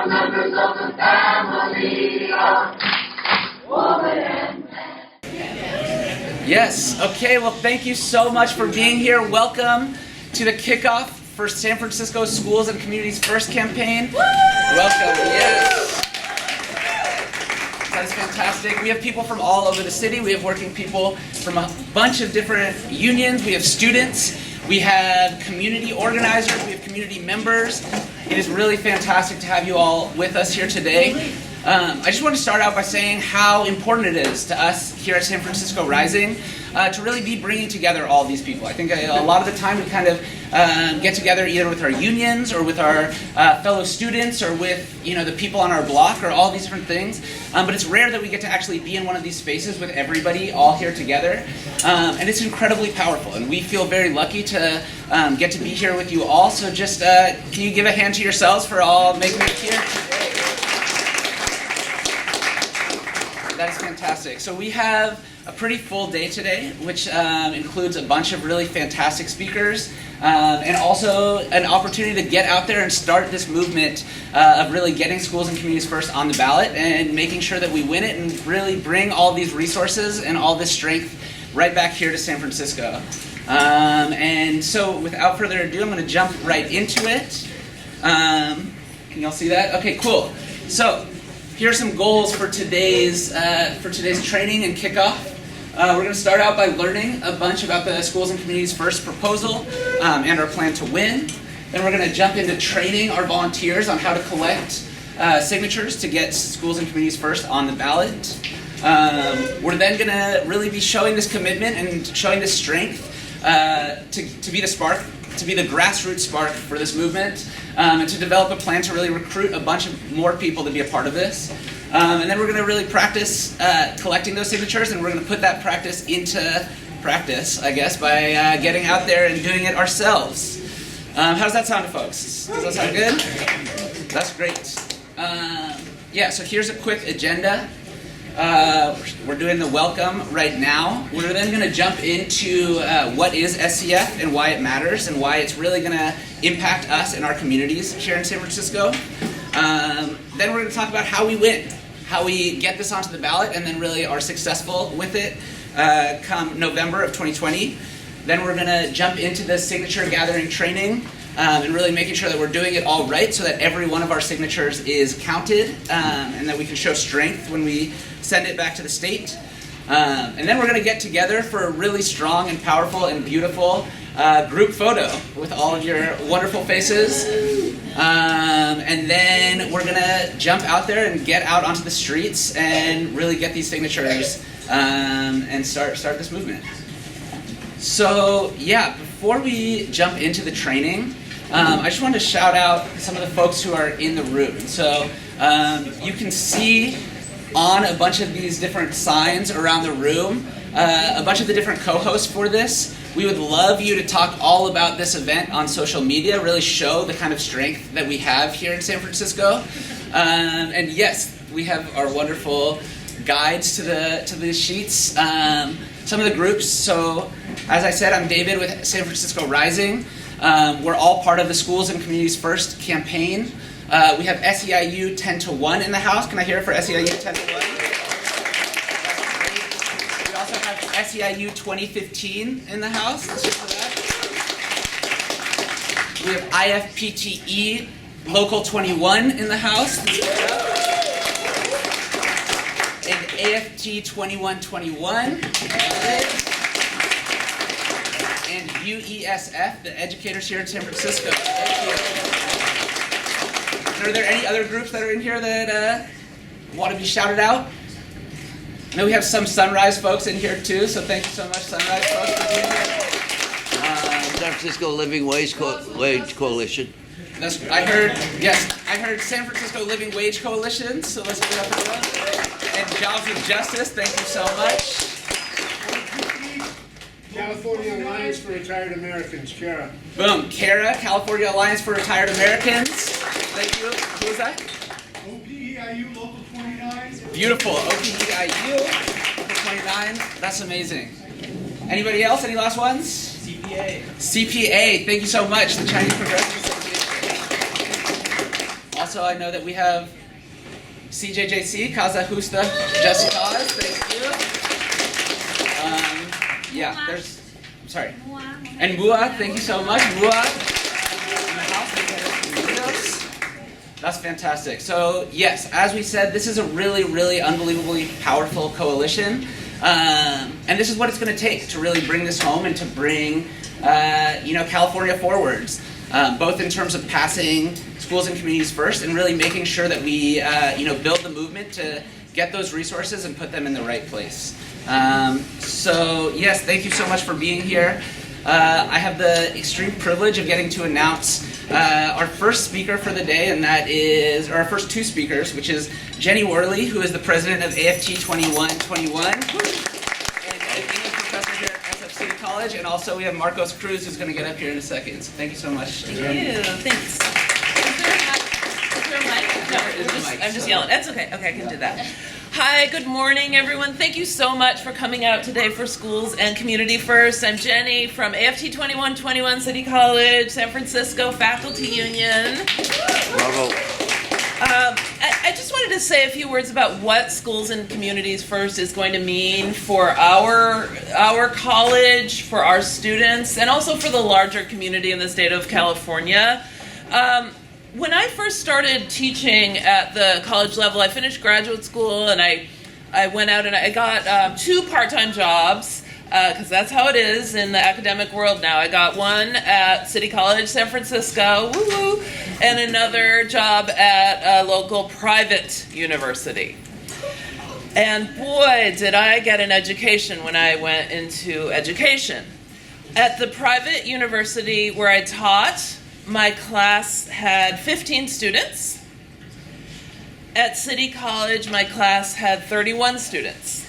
are members of the family of woman and man. Yes, okay, well thank you so much for being here. Welcome to the kickoff for San Francisco Schools and Communities First campaign. Welcome, yes. That is fantastic. We have people from all over the city. We have working people from a bunch of different unions. We have students. We have community organizers. We have community members. It is really fantastic to have you all with us here today. I just want to start out by saying how important it is to us here at San Francisco Rising to really be bringing together all these people. I think a lot of the time we kind of get together either with our unions or with our fellow students or with the people on our block or all these different things. But it's rare that we get to actually be in one of these spaces with everybody all here together. And it's incredibly powerful. And we feel very lucky to get to be here with you all. So just can you give a hand to yourselves for all making it here today? That is fantastic. So we have a pretty full day today, which includes a bunch of really fantastic speakers and also an opportunity to get out there and start this movement of really getting schools and communities first on the ballot and making sure that we win it and really bring all these resources and all this strength right back here to San Francisco. And so without further ado, I'm going to jump right into it. Can y'all see that? Okay, cool. So here are some goals for today's training and kickoff. We're going to start out by learning a bunch about the Schools and Communities First proposal and our plan to win. Then we're going to jump into training our volunteers on how to collect signatures to get Schools and Communities First on the ballot. We're then going to really be showing this commitment and showing this strength to be the spark, to be the grassroots spark for this movement, and to develop a plan to really recruit a bunch of more people to be a part of this. And then we're going to really practice collecting those signatures, and we're going to put that practice into practice, I guess, by getting out there and doing it ourselves. How does that sound to folks? Does that sound good? That's great. Yeah, so here's a quick agenda. We're doing the welcome right now. We're then going to jump into what is SCF and why it matters and why it's really going to impact us and our communities here in San Francisco. Then we're going to talk about how we win, how we get this onto the ballot and then really are successful with it come November of 2020. Then we're going to jump into the signature gathering training and really making sure that we're doing it all right so that every one of our signatures is counted and that we can show strength when we send it back to the state. And then we're going to get together for a really strong and powerful and beautiful group photo with all of your wonderful faces. And then we're going to jump out there and get out onto the streets and really get these signatures and start this movement. So yeah, before we jump into the training, I just wanted to shout out some of the folks who are in the room. So you can see on a bunch of these different signs around the room a bunch of the different co-hosts for this. We would love you to talk all about this event on social media, really show the kind of strength that we have here in San Francisco. And yes, we have our wonderful guides to the sheets. Some of the groups, so as I said, I'm David with San Francisco Rising. We're all part of the Schools and Communities First campaign. We have SEIU 10 to 1 in the house. Can I hear it for SEIU 10 to 1? We also have SEIU 2015 in the house. Let's hear for that. We have IFPTE Local 21 in the house. And AFT 2121. And UESF, the educators here in San Francisco. Thank you. And are there any other groups that are in here that want to be shouted out? I know we have some Sunrise folks in here too, so thank you so much, Sunrise folks, for being here. San Francisco Living Wage Coalition. I heard San Francisco Living Wage Coalition, so let's give it up for them. And Jobs with Justice, thank you so much. California Alliance for Retired Americans, CARA. Boom, CARA, California Alliance for Retired Americans. Thank you. Who was that? OPEIU Local 29. Beautiful, OPEIU Local 29. That's amazing. Anybody else? Any last ones? CPA. CPA, thank you so much. The Chinese Progressive Association. Also, I know that we have CJJC, Casa Justa Jessicas. Thank you. Yeah, there's, sorry. And Mua, thank you so much. Mua. In the house, that's fantastic. So yes, as we said, this is a really, really unbelievably powerful coalition. And this is what it's going to take to really bring this home and to bring, California forwards, both in terms of passing schools and communities first and really making sure that we, build the movement to get those resources and put them in the right place. So yes, thank you so much for being here. I have the extreme privilege of getting to announce our first speaker for the day, and that is, or our first two speakers, which is Jenny Worley, who is the president of AFT 2121, and an English professor here at SF City College, and also we have Marcos Cruz, who's going to get up here in a second. So thank you so much. Thank you. Thanks. Is there a mic? No, I'm just yelling. That's okay. Okay, I can do that. Hi, good morning, everyone. Thank you so much for coming out today for Schools and Community First. I'm Jenny from AFT 2121 City College, San Francisco Faculty Union. Bravo. I just wanted to say a few words about what Schools and Communities First is going to mean for our college, for our students, and also for the larger community in the state of California. When I first started teaching at the college level, I finished graduate school and I went out and I got 2 part-time jobs, because that's how it is in the academic world now. I got one at City College San Francisco, woo-woo, and another job at a local private university. And boy, did I get an education when I went into education. At the private university where I taught, my class had 15 students. At City College, my class had 31 students.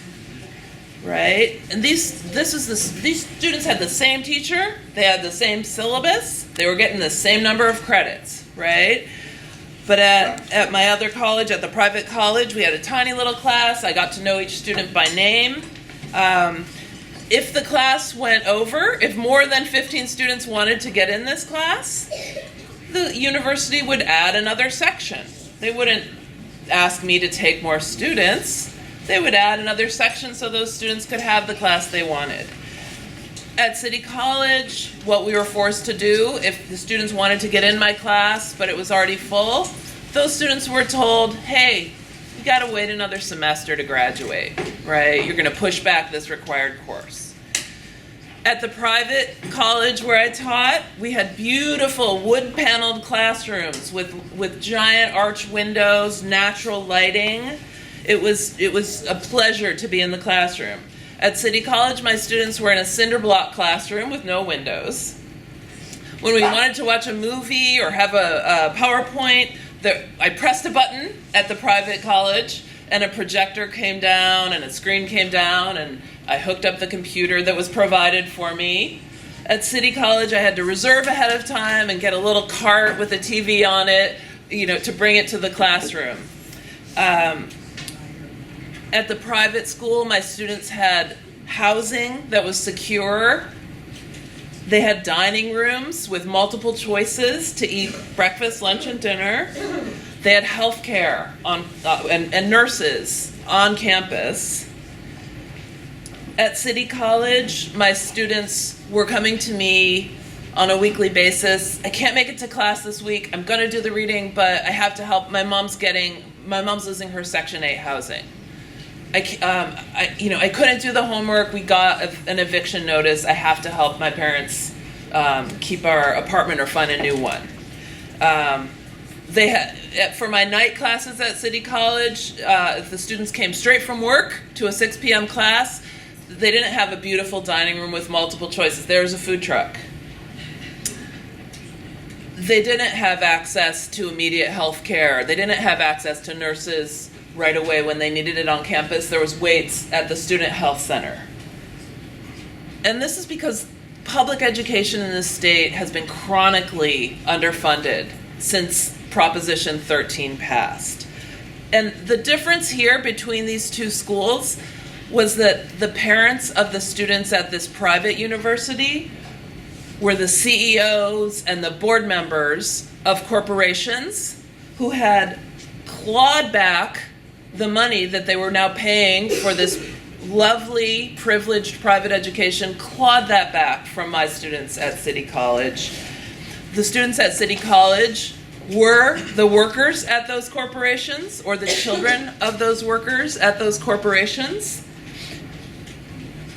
Right? And these students had the same teacher, they had the same syllabus, they were getting the same number of credits, right? But at my other college, at the private college, we had a tiny little class. I got to know each student by name. If the class went over, if more than 15 students wanted to get in this class, the university would add another section. They wouldn't ask me to take more students. They would add another section so those students could have the class they wanted. At City College, what we were forced to do, if the students wanted to get in my class but it was already full, those students were told, hey, you gotta wait another semester to graduate, right? You're gonna push back this required course. At the private college where I taught, we had beautiful wood-paneled classrooms with giant arch windows, natural lighting. It was a pleasure to be in the classroom. At City College, my students were in a cinder block classroom with no windows. When we wanted to watch a movie or have a PowerPoint, I pressed a button at the private college and a projector came down and a screen came down and I hooked up the computer that was provided for me. At City College, I had to reserve ahead of time and get a little cart with a TV on it, to bring it to the classroom. At the private school, my students had housing that was secure. They had dining rooms with multiple choices to eat breakfast, lunch, and dinner. They had health care and nurses on campus. At City College, my students were coming to me on a weekly basis. I can't make it to class this week. I'm going to do the reading, but I have to help. My mom's losing her Section 8 housing. I couldn't do the homework. We got an eviction notice. I have to help my parents keep our apartment or find a new one. They had, for my night classes at City College, the students came straight from work to a 6 p.m. class. They didn't have a beautiful dining room with multiple choices. There was a food truck. They didn't have access to immediate health care. They didn't have access to nurses right away when they needed it on campus. There was waits at the student health center. And this is because public education in this state has been chronically underfunded since Proposition 13 passed. And the difference here between these two schools was that the parents of the students at this private university were the CEOs and the board members of corporations who had clawed back the money that they were now paying for this lovely, privileged private education, clawed that back from my students at City College. The students at City College were the workers at those corporations, or the children of those workers at those corporations.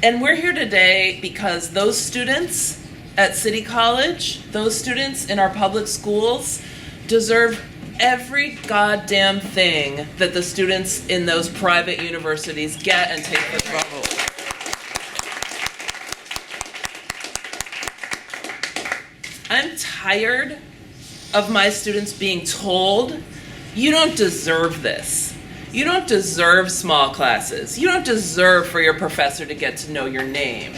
And we're here today because those students at City College, those students in our public schools, deserve every goddamn thing that the students in those private universities get and take for granted. I'm tired of my students being told, you don't deserve this. You don't deserve small classes. You don't deserve for your professor to get to know your name.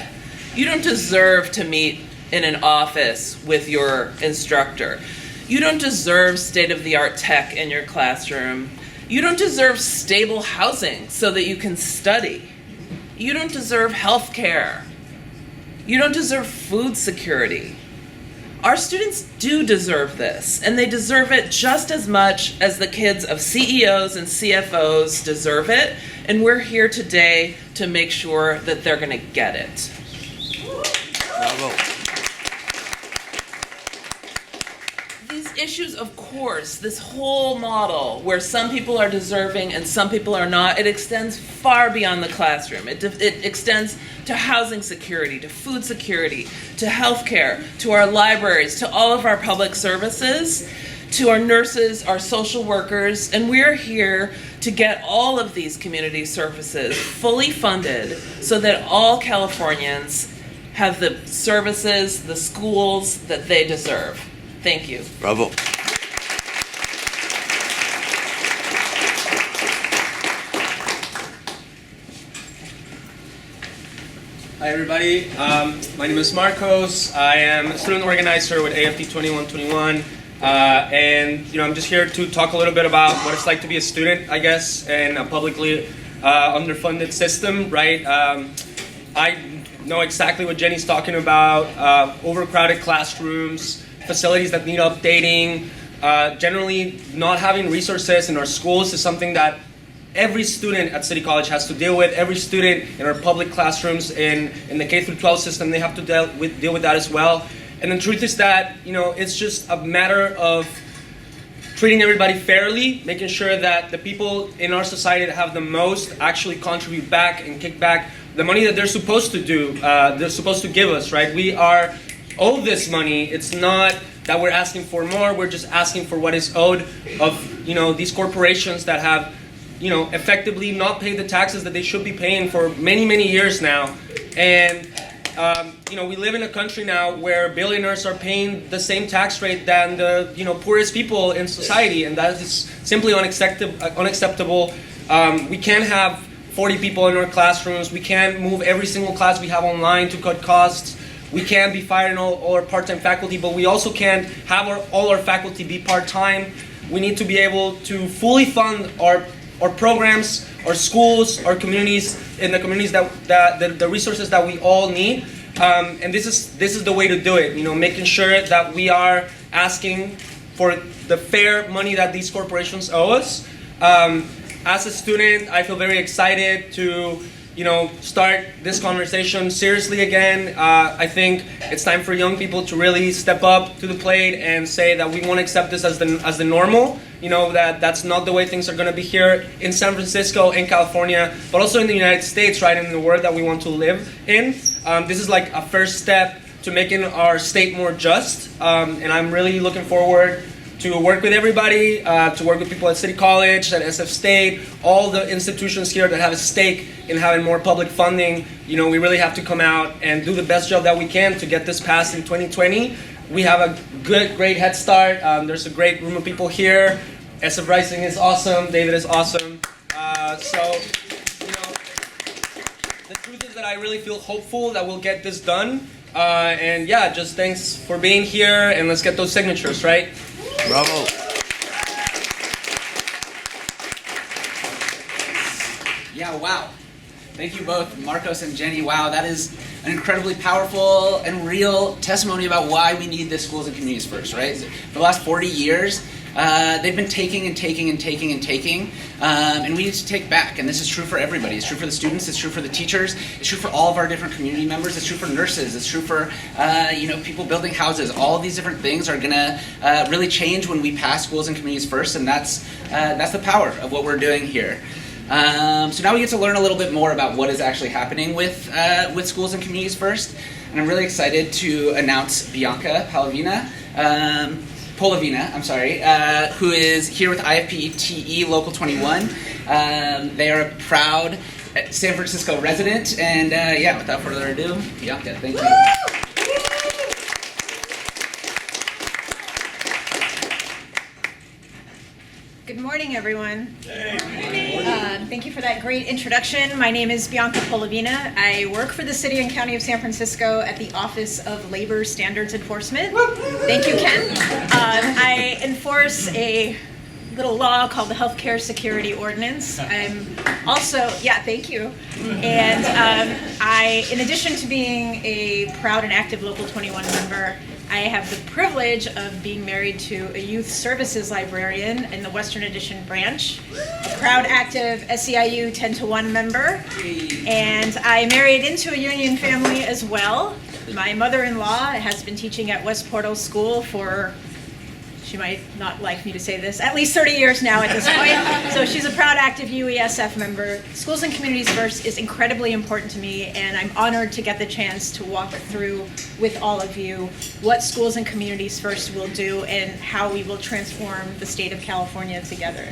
You don't deserve to meet in an office with your instructor. You don't deserve state-of-the-art tech in your classroom. You don't deserve stable housing so that you can study. You don't deserve health care. You don't deserve food security. Our students do deserve this, and they deserve it just as much as the kids of CEOs and CFOs deserve it, and we're here today to make sure that they're going to get it. Bravo. These issues, of course, this whole model where some people are deserving and some people are not, it extends far beyond the classroom. It extends to housing security, to food security, to healthcare, to our libraries, to all of our public services, to our nurses, our social workers, and we're here to get all of these community services fully funded so that all Californians have the services, the schools that they deserve. Thank you. Bravo. Hi everybody, my name is Marcos. I am a student organizer with AFD 2121, and I'm just here to talk a little bit about what it's like to be a student, I guess, in a publicly underfunded system, right? I know exactly what Jenny's talking about, overcrowded classrooms, facilities that need updating, generally not having resources in our schools is something that every student at City College has to deal with. Every student in our public classrooms in the K-12 system, they have to deal with that as well. And the truth is that, it's just a matter of treating everybody fairly, making sure that the people in our society that have the most actually contribute back and kick back the money that they're supposed to do, they're supposed to give us, right? We are owed this money. It's not that we're asking for more, we're just asking for what is owed of, these corporations that have effectively not paid the taxes that they should be paying for many, many years now. And, we live in a country now where billionaires are paying the same tax rate than the, poorest people in society. And that is simply unacceptable. We can't have 40 people in our classrooms. We can't move every single class we have online to cut costs. We can't be firing all our part-time faculty, but we also can't have all our faculty be part-time. We need to be able to fully fund our programs, our schools, our communities, and the communities that the resources that we all need. And this is the way to do it. Making sure that we are asking for the fair money that these corporations owe us. As a student, I feel very excited to start this conversation seriously again. I think it's time for young people to really step up to the plate and say that we won't accept this as the normal. That's not the way things are going to be here in San Francisco, in California, but also in the United States, right, in the world that we want to live in. This is like a first step to making our state more just, and I'm really looking forward to work with everybody, to work with people at City College, at SF State, all the institutions here that have a stake in having more public funding. We really have to come out and do the best job that we can to get this passed in 2020. We have a great head start. There's a great room of people here. SF Rising is awesome. David is awesome. The truth is that I really feel hopeful that we'll get this done. And yeah, just thanks for being here, and let's get those signatures, right? Bravo. Yeah, wow. Thank you both, Marcos and Jenny. Wow, that is an incredibly powerful and real testimony about why we need the schools and communities first, right? For the last 40 years, they've been taking and taking and taking and taking, and we need to take back. And this is true for everybody. It's true for the students. It's true for the teachers. It's true for all of our different community members. It's true for nurses. It's true for people building houses. All of these different things are going to really change when we pass Schools and Communities First, and that's the power of what we're doing here. So now we get to learn a little bit more about what is actually happening with Schools and Communities First, and I'm really excited to announce Bianca Polovina, who is here with IFPTE Local 21. They are a proud San Francisco resident, and without further ado, Bianca, thank you. Good morning, everyone. Thank you for that great introduction. My name is Bianca Polovina. I work for the City and County of San Francisco at the Office of Labor Standards Enforcement. Thank you, Ken. I enforce a little law called the Healthcare Security Ordinance. I'm also, thank you. And in addition to being a proud and active Local 21 member, I have the privilege of being married to a youth services librarian in the Western Addition branch, a proud active SEIU 10-to-1 member, and I married into a union family as well. My mother-in-law has been teaching at West Portal School for, she might not like me to say this, at least 30 years now at this point. So she's a proud active UESF member. Schools and Communities First is incredibly important to me, and I'm honored to get the chance to walk through with all of you what Schools and Communities First will do and how we will transform the state of California together.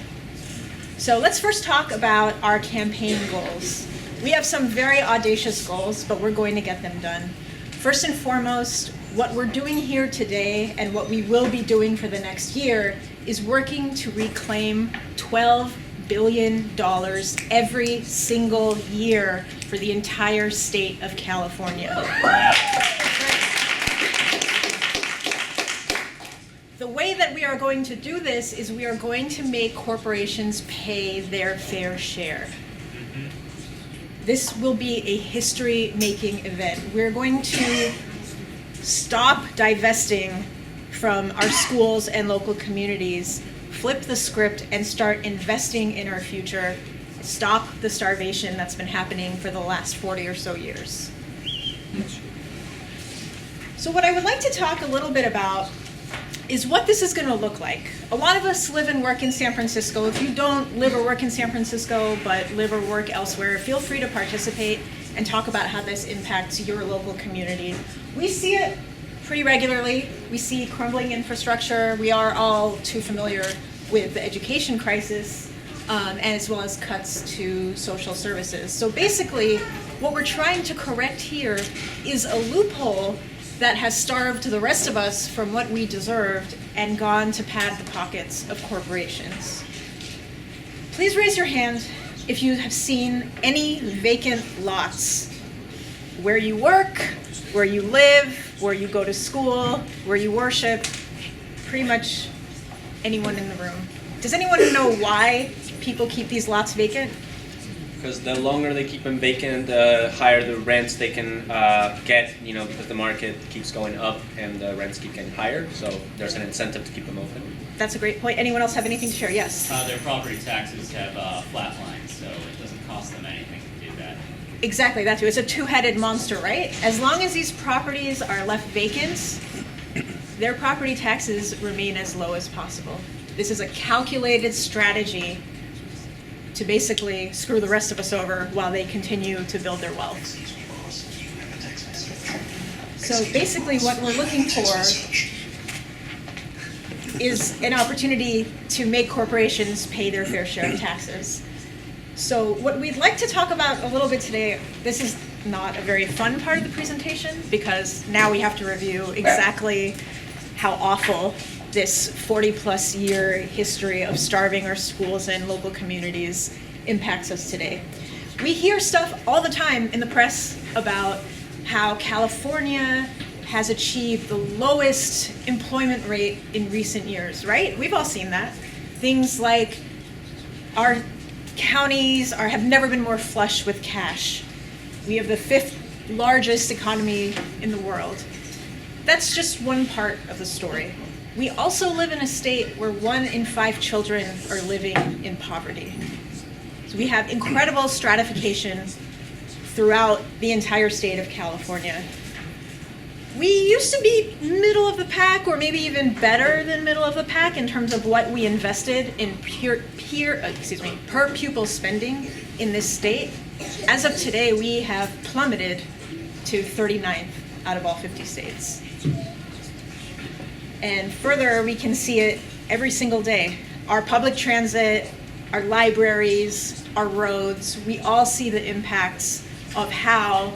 So let's first talk about our campaign goals. We have some very audacious goals, but we're going to get them done. First and foremost, what we're doing here today and what we will be doing for the next year is working to reclaim $12 billion every single year for the entire state of California. The way that we are going to do this is we are going to make corporations pay their fair share. This will be a history-making event. We're going to stop divesting from our schools and local communities, flip the script, and start investing in our future. Stop the starvation that's been happening for the last 40 or so years. So what I would like to talk a little bit about is what this is going to look like. A lot of us live and work in San Francisco. If you don't live or work in San Francisco but live or work elsewhere, feel free to participate and talk about how this impacts your local community. We see it pretty regularly. We see crumbling infrastructure. We are all too familiar with the education crisis, and as well as cuts to social services. So basically, what we're trying to correct here is a loophole that has starved the rest of us from what we deserved and gone to pad the pockets of corporations. Please raise your hand if you have seen any vacant lots where you work, where you live, where you go to school, where you worship, pretty much anyone in the room. Does anyone know why people keep these lots vacant? Because the longer they keep them vacant, the higher the rents they can get, because the market keeps going up and the rents keep getting higher. So there's an incentive to keep them open. That's a great point. Anyone else have anything to share? Yes? Their property taxes have flat lines, so it doesn't cost them anything to do that. Exactly, that too. It's a two-headed monster, right? As long as these properties are left vacant, their property taxes remain as low as possible. This is a calculated strategy to basically screw the rest of us over while they continue to build their wealth. So basically what we're looking for is an opportunity to make corporations pay their fair share of taxes. So what we'd like to talk about a little bit today, this is not a very fun part of the presentation because now we have to review exactly how awful this 40-plus year history of starving our schools and local communities impacts us today. We hear stuff all the time in the press about how California has achieved the lowest employment rate in recent years, right? We've all seen that. Things like our counties have never been more flush with cash. We have the 5th largest economy in the world. That's just one part of the story. We also live in a state where 1 in 5 children are living in poverty. So we have incredible stratification throughout the entire state of California. We used to be middle of the pack, or maybe even better than middle of the pack in terms of what we invested in per pupil spending in this state. As of today, we have plummeted to 39th out of all 50 states. And further, we can see it every single day. Our public transit, our libraries, our roads, we all see the impacts of how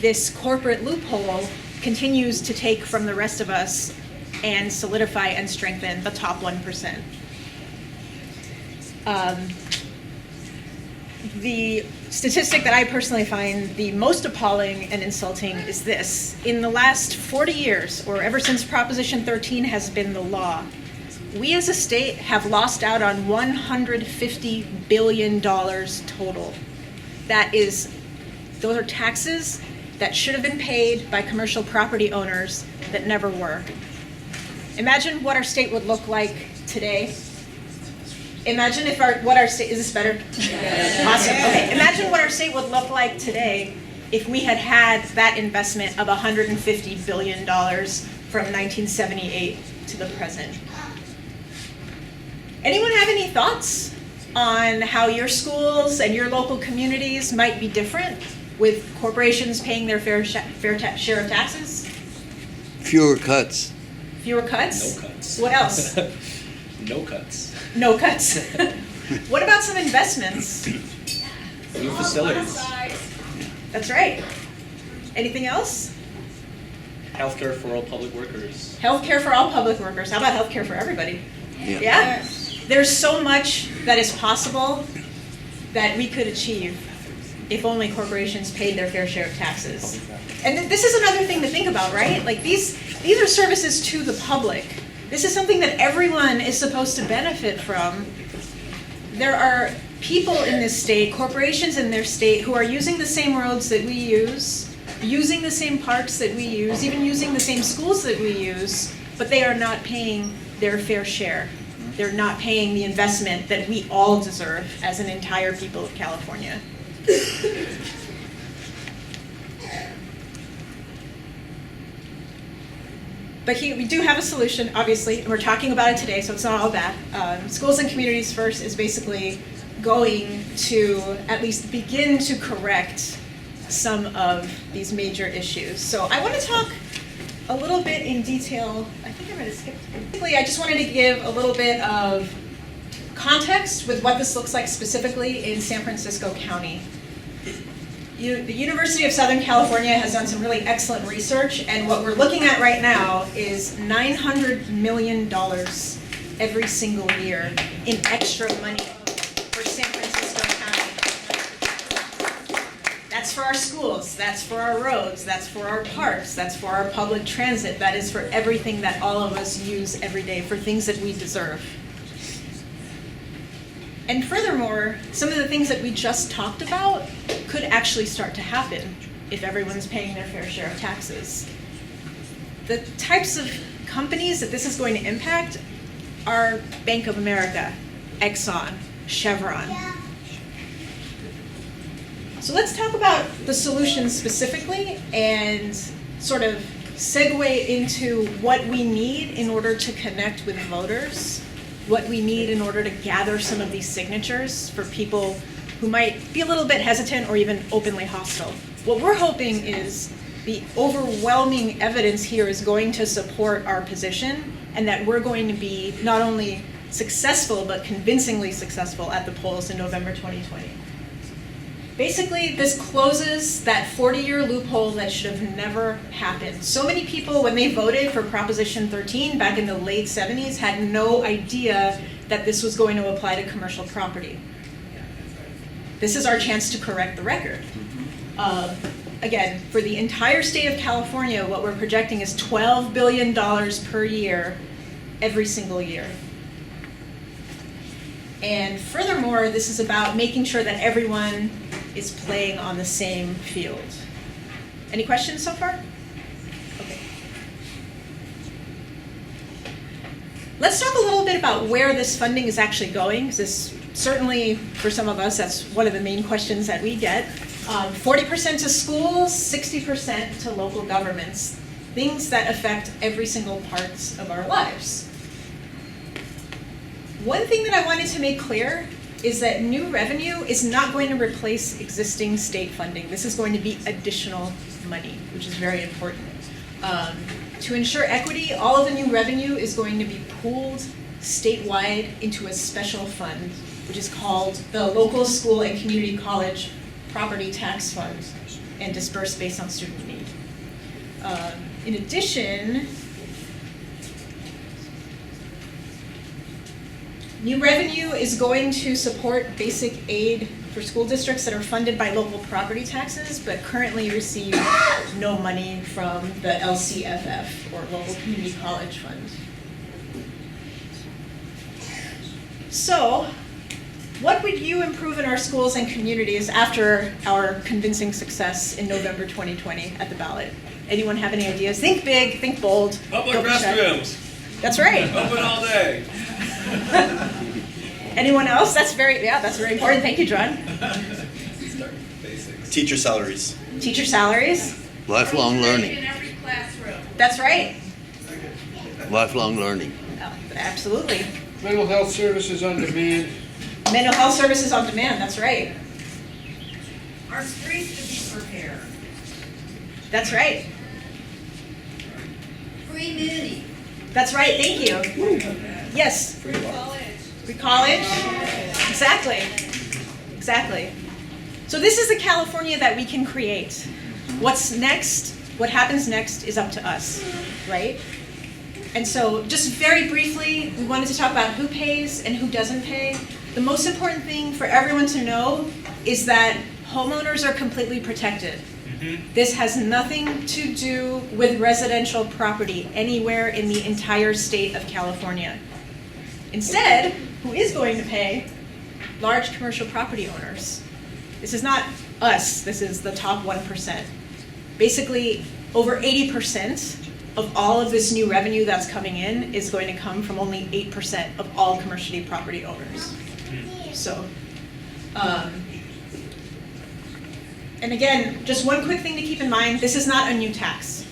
this corporate loophole continues to take from the rest of us and solidify and strengthen the top 1%. The statistic that I personally find the most appalling and insulting is this. In the last 40 years, or ever since Proposition 13 has been the law, we as a state have lost out on $150 billion total. Those are taxes that should have been paid by commercial property owners that never were. Imagine what our state would look like today. Imagine if what our state, is this better? Awesome, okay. Imagine what our state would look like today if we had had that investment of $150 billion from 1978 to the present. Anyone have any thoughts on how your schools and your local communities might be different with corporations paying their fair share of taxes? Fewer cuts. Fewer cuts? No cuts. What else? No cuts. No cuts. What about some investments? New facilities. That's right. Anything else? Healthcare for all public workers. Healthcare for all public workers. How about healthcare for everybody? Yeah? There's so much that is possible that we could achieve if only corporations paid their fair share of taxes. And this is another thing to think about, right? Like these are services to the public. This is something that everyone is supposed to benefit from. There are people in this state, corporations in their state, who are using the same roads that we use, using the same parks that we use, even using the same schools that we use, but they are not paying their fair share. They're not paying the investment that we all deserve as an entire people of California. But we do have a solution, obviously, and we're talking about it today, so it's not all bad. Schools and Communities First is basically going to at least begin to correct some of these major issues. So I want to talk a little bit in detail. I think I'm going to skip. Basically, I just wanted to give a little bit of context with what this looks like specifically in San Francisco County. The University of Southern California has done some really excellent research, and what we're looking at right now is $900 million every single year in extra money for San Francisco County. That's for our schools, that's for our roads, that's for our parks, that's for our public transit, that is for everything that all of us use every day, for things that we deserve. And furthermore, some of the things that we just talked about could actually start to happen if everyone's paying their fair share of taxes. The types of companies that this is going to impact are Bank of America, Exxon, Chevron. So let's talk about the solutions specifically and sort of segue into what we need in order to connect with voters, what we need in order to gather some of these signatures for people who might be a little bit hesitant or even openly hostile. What we're hoping is the overwhelming evidence here is going to support our position, and that we're going to be not only successful, but convincingly successful at the polls in November 2020. Basically, this closes that 40-year loophole that should have never happened. So many people, when they voted for Proposition 13 back in the late 70s, had no idea that this was going to apply to commercial property. This is our chance to correct the record. Again, for the entire state of California, what we're projecting is $12 billion per year, every single year. And furthermore, this is about making sure that everyone is playing on the same field. Any questions so far? Okay. let's talk a little bit about where this funding is actually going, because this certainly, for some of us, that's one of the main questions that we get. 40% to schools, 60% to local governments, things that affect every single parts of our lives. One thing that I wanted to make clear is that new revenue is not going to replace existing state funding. This is going to be additional money, which is very important. To ensure equity, all of the new revenue is going to be pooled statewide into a special fund, which is called the Local School and Community College Property Tax Fund, and dispersed based on student need. In addition, new revenue is going to support basic aid for school districts that are funded by local property taxes, but currently receive no money from the LCFF, or Local Community College Fund. So, what would you improve in our schools and communities after our convincing success in November 2020 at the ballot? Anyone have any ideas? Think big, think bold. Public Don't be shy. restrooms, That's right. open all day. Anyone else? That's very important. Thank you, John. Teacher salaries. Teacher salaries. Lifelong learning. every classroom. That's right. Lifelong learning. Oh, absolutely. Mental health services on demand. Mental health services on demand. That's right. Our streets to be repaired. That's right. Free nudity. That's right. Thank you. Yes. Free college. Free college. Exactly. Exactly. So this is the California that we can create. What's next? What happens next is up to us, right? And so just very briefly, we wanted to talk about who pays and who doesn't pay. The most important thing for everyone to know is that homeowners are completely protected. This has nothing to do with residential property anywhere in the entire state of California. Instead, who is going to pay? Large commercial property owners. This is not us, this is the top 1%. Basically, over 80% of all of this new revenue that's coming in is going to come from only 8% of all commercial property owners. So, and again, just one quick thing to keep in mind, this is not a new tax.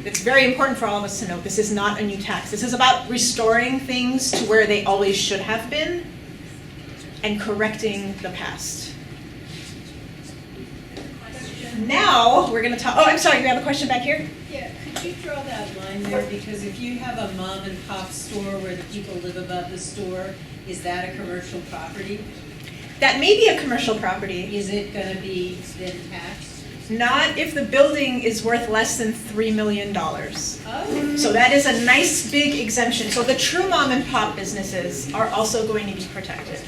It's very important for all of us to note, this is not a new tax. This is about restoring things to where they always should have been and correcting the past. Now, we're gonna talk, oh, I'm sorry, you have a question back here? Yeah, could you draw that line there? Because if you have a mom and pop store where the people live above the store, is that a commercial property? That may be a commercial property. Is it gonna be then taxed? Not if the building is worth less than $3 million. Oh. So that is a nice big exemption. So the true mom and pop businesses are also going to be protected.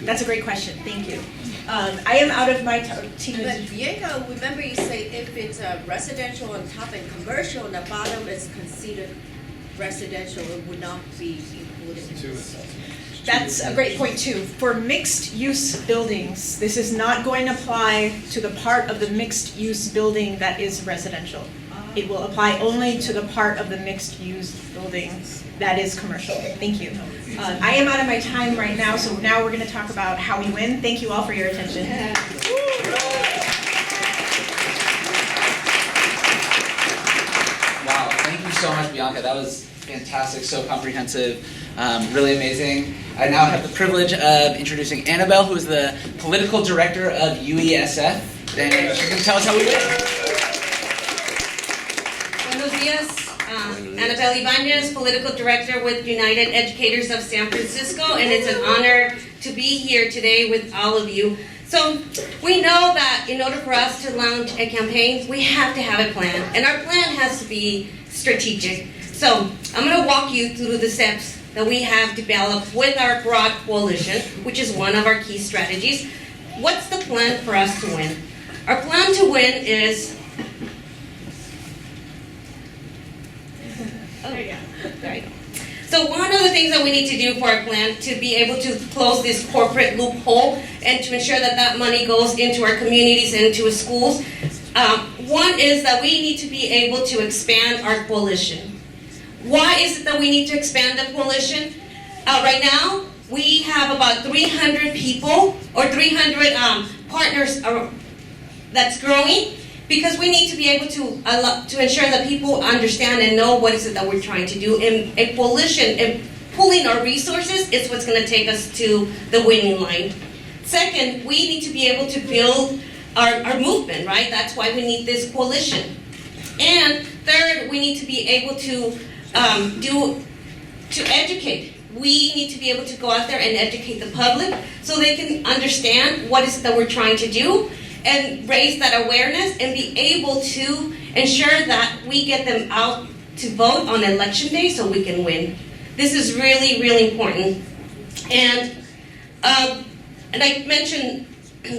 That's a great question, thank you. I am out of my But team. Diego, remember you say if it's residential on top and commercial on the bottom is considered residential, it would not be included in this. That's a great point too. For mixed use buildings, this is not going to apply to the part of the mixed use building that is residential. It will apply only to the part of the mixed use building that is commercial. Thank you. I am out of my time right now, so now we're going to talk about how we win. Thank you all for your attention. Wow, thank you so much, Bianca. That was fantastic, so comprehensive, really amazing. I now have the privilege of introducing Annabelle, who is the political director of UESF. And she can tell us how we win. Buenos dias. Annabelle Ibanez, political director with United Educators of San Francisco, and it's an honor to be here today with all of you. So we know that in order for us to launch a campaign, we have to have a plan, and our plan has to be strategic. So I'm going to walk you through the steps that we have developed with our broad coalition, which is one of our key strategies. What's the plan for us to win? Our plan to win is there you go. So one of the things that we need to do for our plan to be able to close this corporate loophole and to ensure that that money goes into our communities and into schools, one is that we need to be able to expand our coalition. Why is it that we need to expand the coalition? Right now, we have about 300 people or 300 partners that's growing, because we need to be able to ensure that people understand and know what is it that we're trying to do. And a coalition and pooling our resources is what's going to take us to the winning line. Second, we need to be able to build our movement, right? That's why we need this coalition. And third, we need to be able to educate. We need to be able to go out there and educate the public so they can understand what is it that we're trying to do and raise that awareness and be able to ensure that we get them out to vote on election day so we can win. This is really, really important. And I mentioned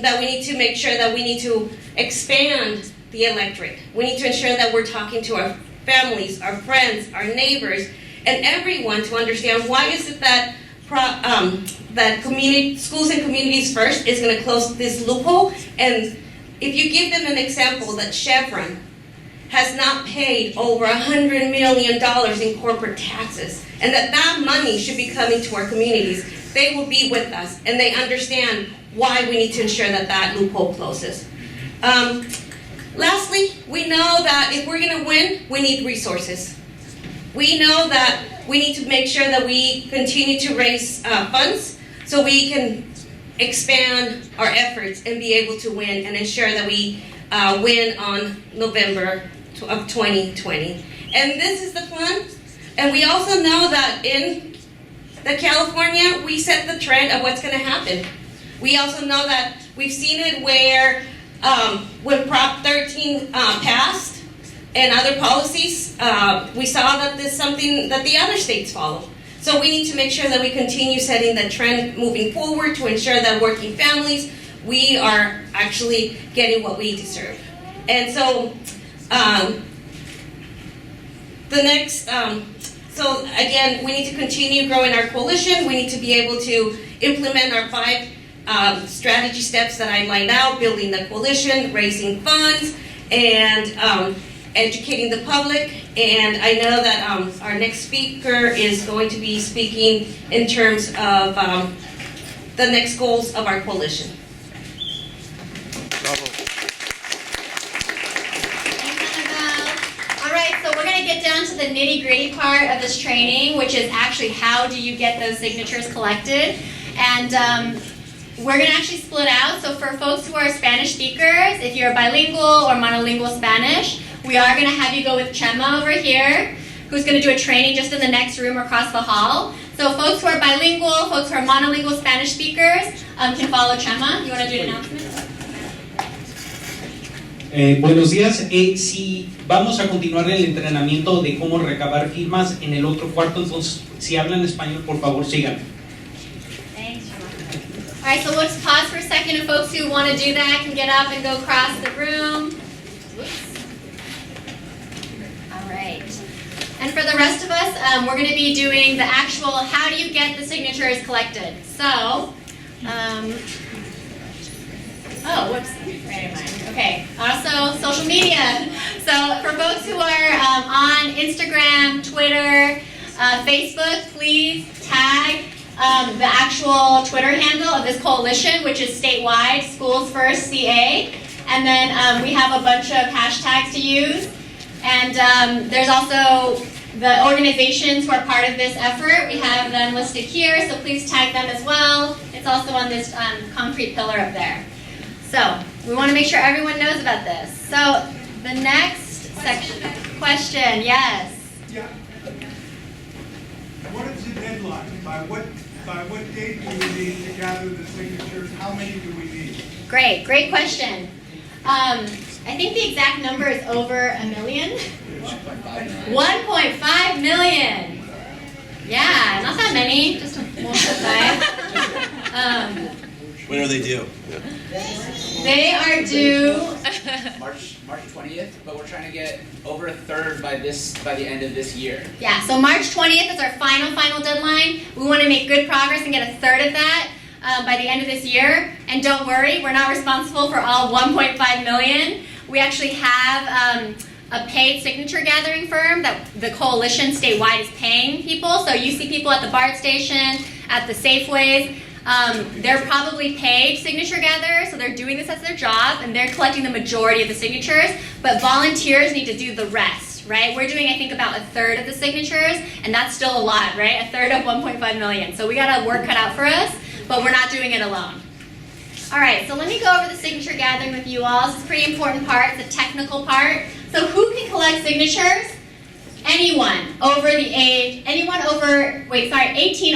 that we need to make sure that we need to expand the electorate. We need to ensure that we're talking to our families, our friends, our neighbors, and everyone to understand why is it that that schools and communities first is going to close this loophole. And if you give them an example that Chevron has not paid over $100 million in corporate taxes, and that money should be coming to our communities, they will be with us and they understand why we need to ensure that that loophole closes. Lastly, we know that if we're going to win, we need resources. We know that we need to make sure that we continue to raise funds so we can expand our efforts and be able to win and ensure that we win on November of 2020. And this is the plan. And we also know that in California, we set the trend of what's going to happen. We also know that we've seen it where when Prop 13 passed and other policies, we saw that this is something that the other states follow. So we need to make sure that we continue setting the trend moving forward to ensure that working families, we are actually getting what we deserve. And so so again, we need to continue growing our coalition. We need to be able to implement our 5 strategy steps that I lined out: building the coalition, raising funds, and educating the public. And I know that our next speaker is going to be speaking in terms of the next goals of our coalition. All right, so we're going to get down to the nitty-gritty part of this training, which is actually how do you get those signatures collected. And we're going to actually split out. So for folks who are Spanish speakers, if you're bilingual or monolingual Spanish, we are going to have you go with Chema over here, who's going to do a training just in the next room across the hall. So folks who are bilingual, folks who are monolingual Spanish speakers, can follow Chema. You want to do an announcement? Buenos días. Si vamos a continuar el entrenamiento de cómo recabar firmas en el otro cuarto, entonces si hablan español, por favor, sigan. All right, so let's pause for a second, and folks who want to do that can get up and go across the room. All right. And for the rest of us, we're going to be doing the actual how do you get the signatures collected. So, whoops, right in mind. Okay, also social media. So for folks who are on Instagram, Twitter, Facebook, please tag the actual Twitter handle of this coalition, which is statewide, Schools First CA. And then we have a bunch of hashtags to use. And there's also the organizations who are part of this effort. We have them listed here, so please tag them as well. It's also on this concrete pillar up there. So we want to make sure everyone knows about this. So the next section, question, yes? Yeah. What is the deadline? By what date do we need to gather the signatures? How many do we need? Great question. I think the exact number is over 1 million. 1.5 million. Yeah, not that many, just 1.5. When are they due? They are due March 20th, but we're trying to get over a third by the end of this year. Yeah, so March 20th is our final deadline. We want to make good progress and get a third of that by the end of this year. And don't worry, we're not responsible for all 1.5 million. We actually have a paid signature gathering firm that the coalition statewide is paying people. So you see people at the BART station, at the Safeways. They're probably paid signature gatherers, so they're doing this as their job, and they're collecting the majority of the signatures, but volunteers need to do the rest, right? We're doing, I think, about a third of the signatures, and that's still a lot, right? A third of 1.5 million. So we got a work cut out for us, but we're not doing it alone. All right, so let me go over the signature gathering with you all. This is a pretty important part, the technical part. So who can collect signatures? Anyone over the age, 18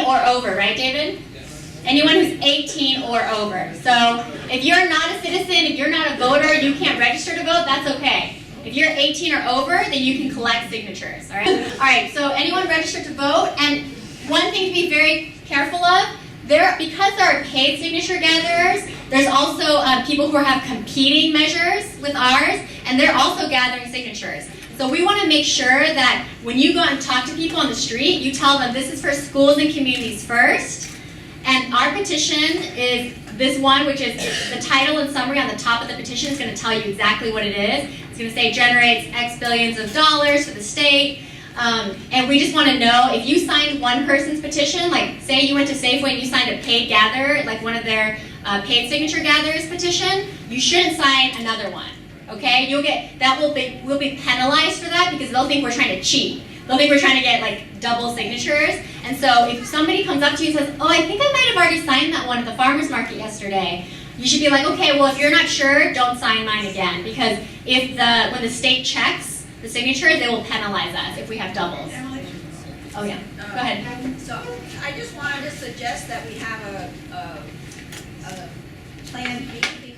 or over, right, David? Anyone who's 18 or over. So if you're not a citizen, if you're not a voter, you can't register to vote, that's okay. If you're 18 or over, then you can collect signatures, all right? All right, so anyone registered to vote, and one thing to be very careful of, because there are paid signature gatherers, there's also people who have competing measures with ours, and they're also gathering signatures. So we want to make sure that when you go out and talk to people on the street, you tell them this is for schools and communities first. And our petition is this one, which is the title and summary on the top of the petition is going to tell you exactly what it is. It's going to say generates X billions of dollars for the state. And we just want to know if you signed one person's petition, like say you went to Safeway and you signed a paid gatherer, like one of their paid signature gatherers petition, you shouldn't sign another one. Okay, we'll be penalized for that because they'll think we're trying to cheat. They'll think we're trying to get like double signatures. And so if somebody comes up to you and says, oh, I think I might have already signed that one at the farmer's market yesterday, you should be like, okay, well, if you're not sure, don't sign mine again. Because when the state checks the signatures, they will penalize us if we have doubles. Oh, yeah. Go ahead. So I just wanted to suggest that we have a plan B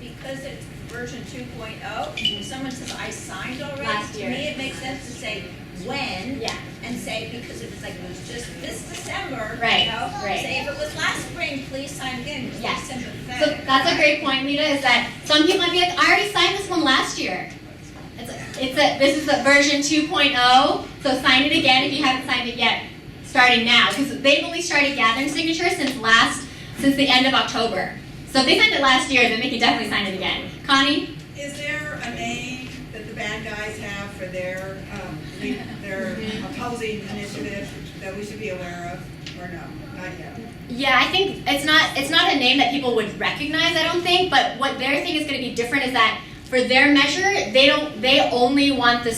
because it's version 2.0. Someone says, I signed already. Last year. To me, it makes sense to say when, yeah, and say because it was just this December. Right. You know? Right. Say if it was last spring, please sign again. Yes. So that's a great point, Lita. Is that some people might be like, I already signed this one last year. This is the version 2.0. So sign it again if you haven't signed it yet, starting now, because they've only started gathering signatures since the end of October. So if they signed it last year, then they can definitely sign it again. Connie? Is there a name that the bad guys have for their housing initiative that we should be aware of, or no? Not yet. Yeah, I think it's not a name that people would recognize, I don't think, but what their thing is going to be different is that for their measure, they only want the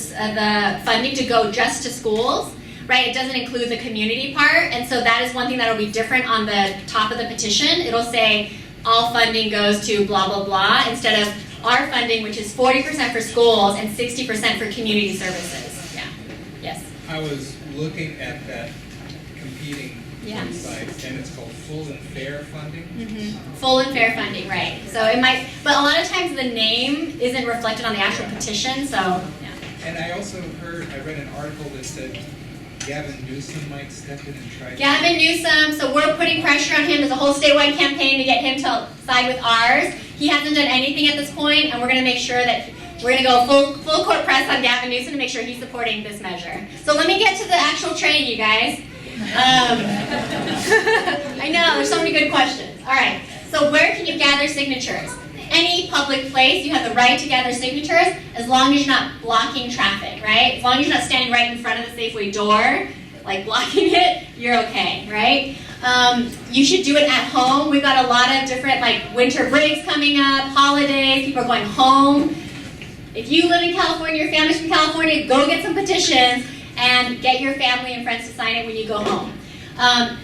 funding to go just to schools, right? It doesn't include the community part, and so that is one thing that will be different on the top of the petition. It'll say all funding goes to blah, blah, blah, instead of our funding, which is 40% for schools and 60% for community services. Yeah. Yes? I was looking at that competing website, and it's called Full and Fair Funding. Mm-hmm. Full and fair funding, right. So it might, but a lot of times the name isn't reflected on the actual petition, so, yeah. And I also I read an article that said Gavin Newsom might step in and try. Gavin Newsom, so we're putting pressure on him. There's a whole statewide campaign to get him to side with ours. He hasn't done anything at this point, and we're going to make sure that we're going to go full court press on Gavin Newsom to make sure he's supporting this measure. So let me get to the actual training, you guys. I know, there's so many good questions. All right, so where can you gather signatures? Any public place, you have the right to gather signatures as long as you're not blocking traffic, right? As long as you're not standing right in front of the Safeway door, like blocking it, you're okay, right? You should do it at home. We've got a lot of different like winter breaks coming up, holidays, people are going home. If you live in California, your family's from California, go get some petitions and get your family and friends to sign it when you go home.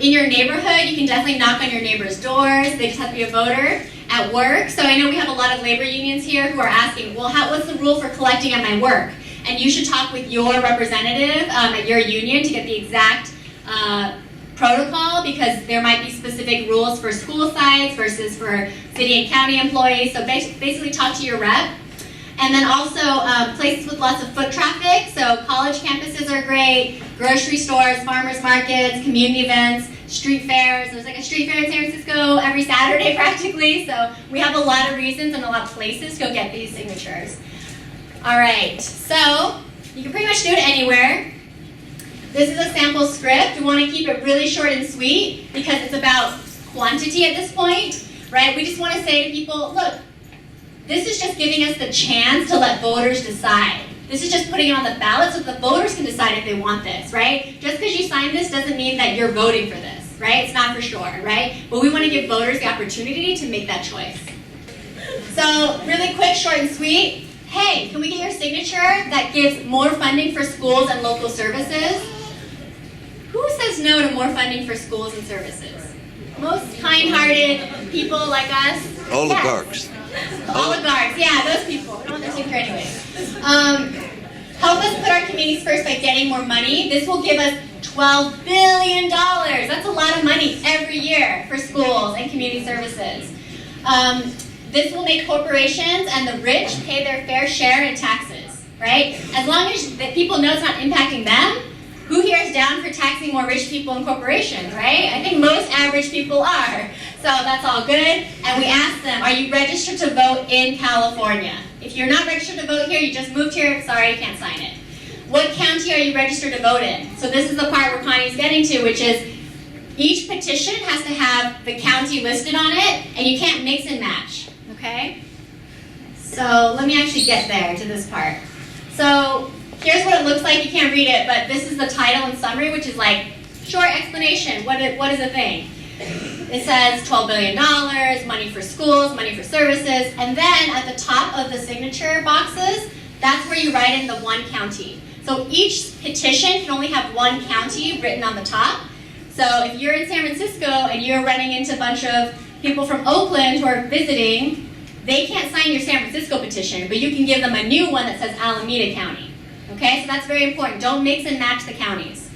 In your neighborhood, you can definitely knock on your neighbor's doors. They just have to be a voter. At work, so I know we have a lot of labor unions here who are asking, well, what's the rule for collecting at my work? And you should talk with your representative at your union to get the exact protocol, because there might be specific rules for school sites versus for city and county employees. So basically talk to your rep. And then also places with lots of foot traffic. So college campuses are great, grocery stores, farmers markets, community events, street fairs. There's like a street fair in San Francisco every Saturday practically. So we have a lot of reasons and a lot of places to go get these signatures. All right, so you can pretty much do it anywhere. This is a sample script. We want to keep it really short and sweet because it's about quantity at this point, right? We just want to say to people, look, This is just giving us the chance to let voters decide. This is just putting it on the ballot so the voters can decide if they want this, right? Just because you sign this doesn't mean that you're voting for this, right? It's not for sure, right? But we want to give voters the opportunity to make that choice. So really quick, short and sweet. Hey, can we get your signature that gives more funding for schools and local services? Who says no to more funding for schools and services? Most kind-hearted people like us? Oligarchs. Oligarchs, yeah, those people. We don't want their signature anyway. Help us put our communities first by getting more money. This will give us $12 billion. That's a lot of money every year for schools and community services. This will make corporations and the rich pay their fair share in taxes, right? As long as the people know it's not impacting them, who here is down for taxing more rich people and corporations, right? I think most average people are. So that's all good. And we asked them, are you registered to vote in California? If you're not registered to vote here, you just moved here, sorry, you can't sign it. What county are you registered to vote in? So this is the part where Connie's getting to, which is each petition has to have the county listed on it, and you can't mix and match, okay? So let me actually get there to this part. So here's what it looks like. You can't read it, but this is the title and summary, which is like short explanation. What is a thing? It says $12 billion, money for schools, money for services, and then at the top of the signature boxes, that's where you write in the one county. So each petition can only have one county written on the top. So if you're in San Francisco and you're running into a bunch of people from Oakland who are visiting, they can't sign your San Francisco petition, but you can give them a new one that says Alameda County. Okay, so that's very important. Don't mix and match the counties.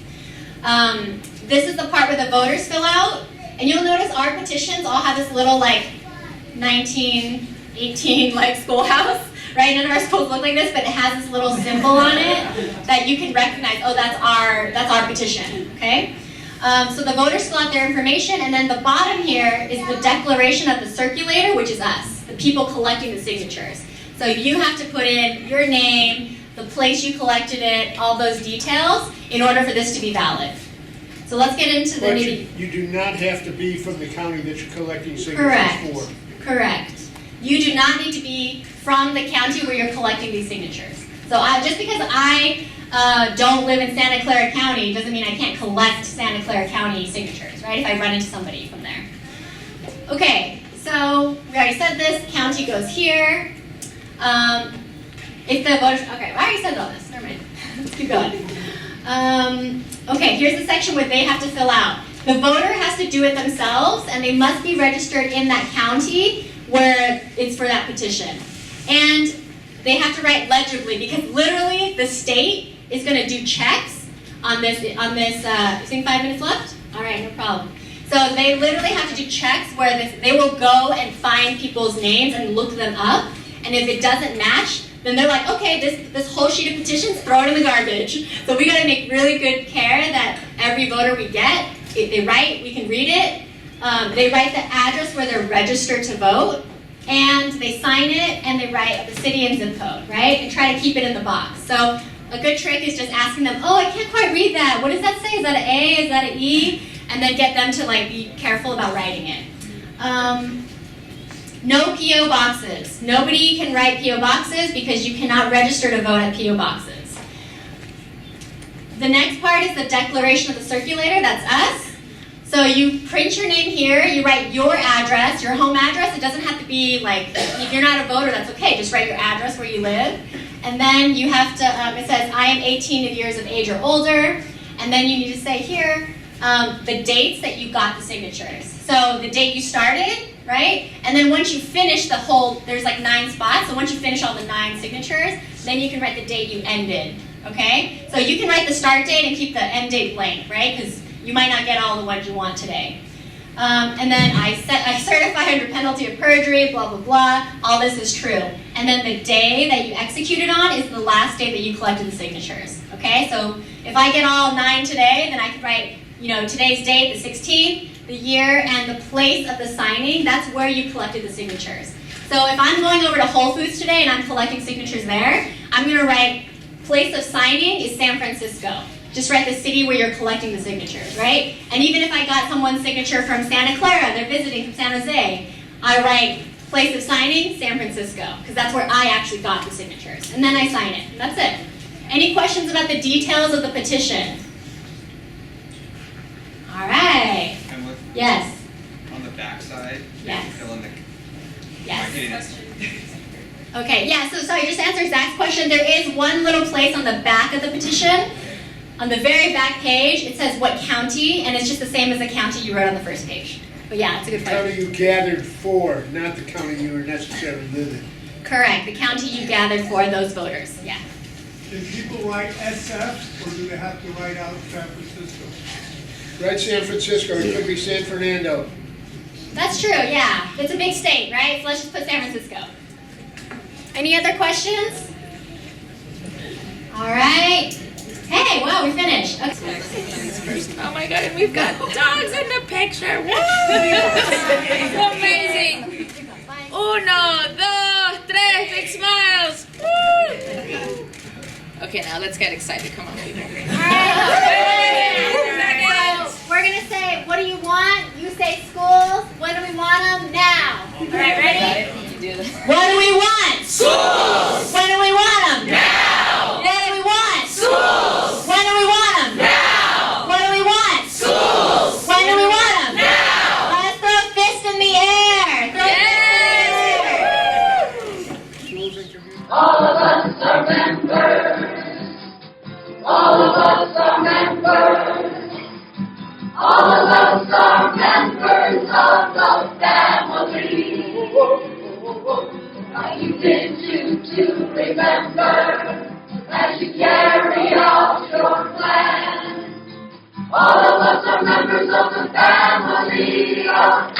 This is the part where the voters fill out, and you'll notice our petitions all have this little like 1918 like schoolhouse, right? None of our schools look like this, but it has this little symbol on it that you can recognize. Oh, that's our petition. Okay. So the voters fill out their information, and then the bottom here is the declaration of the circulator, which is us, the people collecting the signatures. So you have to put in your name, the place you collected it, all those details, in order for this to be valid. So let's get into the But nitty. you do not have to be from the county that you're collecting signatures for. Correct. You do not need to be from the county where you're collecting these signatures. So just because I don't live in Santa Clara County doesn't mean I can't collect Santa Clara County signatures, right? If I run into somebody from there. Okay, so we already said this. County goes here. If the voters, okay, I already said all this. Never mind. Let's keep going. Okay, here's the section where they have to fill out. The voter has to do it themselves, and they must be registered in that county where it's for that petition. And they have to write legibly, because literally the state is going to do checks on this. You think 5 minutes left? All right, no problem. So they literally have to do checks where they will go and find people's names and look them up. And if it doesn't match, then they're like, okay, this whole sheet of petitions, throw it in the garbage. So we got to make really good care that every voter we get, if they write, we can read it. They write the address where they're registered to vote, and they sign it, and they write the city and zip code, right? And try to keep it in the box. So a good trick is just asking them, oh, I can't quite read that. What does that say? Is that an A? Is that an E? And then get them to like be careful about writing it. No P.O. boxes. Nobody can write P.O. boxes because you cannot register to vote at P.O. boxes. The next part is the declaration of the circulator. That's us. So you print your name here. You write your address, your home address. It doesn't have to be like, if you're not a voter, that's okay. Just write your address where you live. And then you have to, it says, I am 18 years of age or older. And then you need to say here the dates that you got the signatures. So the date you started, right? And then once you finish the whole, there's like 9 spots. So once you finish all the 9 signatures, then you can write the date you ended, okay? So you can write the start date and keep the end date blank, right? Because you might not get all the ones you want today. And then I certify under penalty of perjury, blah, blah, blah. All this is true. And then the day that you executed on is the last day that you collected the signatures, okay? So if I get all 9 today, then I could write, today's date, the 16th, the year, and the place of the signing. That's where you collected the signatures. So if I'm going over to Whole Foods today and I'm collecting signatures there, I'm going to write place of signing is San Francisco. Just write the city where you're collecting the signatures, right? And even if I got someone's signature from Santa Clara, they're visiting from San Jose, I write Place of signing, San Francisco, because that's where I actually got the signatures. And then I sign it. That's it. Any questions about the details of the petition? All right. And with, Yes. on the backside, Yes. fill in the. Yes. Okay, yeah, so sorry, just to answer Zach's question, there is one little place on the back of the petition. On the very back page, it says what county, and it's just the same as the county you wrote on the first page. But yeah, it's a good The county question. you gathered for, not the county you were necessarily living. Correct, the county you gathered for those voters, yeah. Do people write SF or do they have to write out San Francisco? Right, San Francisco, it could be San Fernando. That's true, yeah. It's a big state, right? So let's just put San Francisco. Any other questions? All right. Hey, wow, we finished. Okay. Oh my god, and we've got dogs in the picture. Woo! Amazing. Uno, dos, tres, big smiles. Woo! Okay, now let's get excited. Come on, people. So we're gonna say, what do you want? You say schools. When do we want them? Now. All right, ready? What do we want? Schools. When do we want them? Now. What do we want? Schools. When do we want them? Now. What do we want? Schools. When do we want them? Now. Let's throw a fist in the air. Throw a fist in the air. All of us are members. All of us are members. All of us are members of the family. Are you did you to remember as you carry out your plan? All of us are members of the family of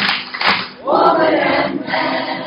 woman and man.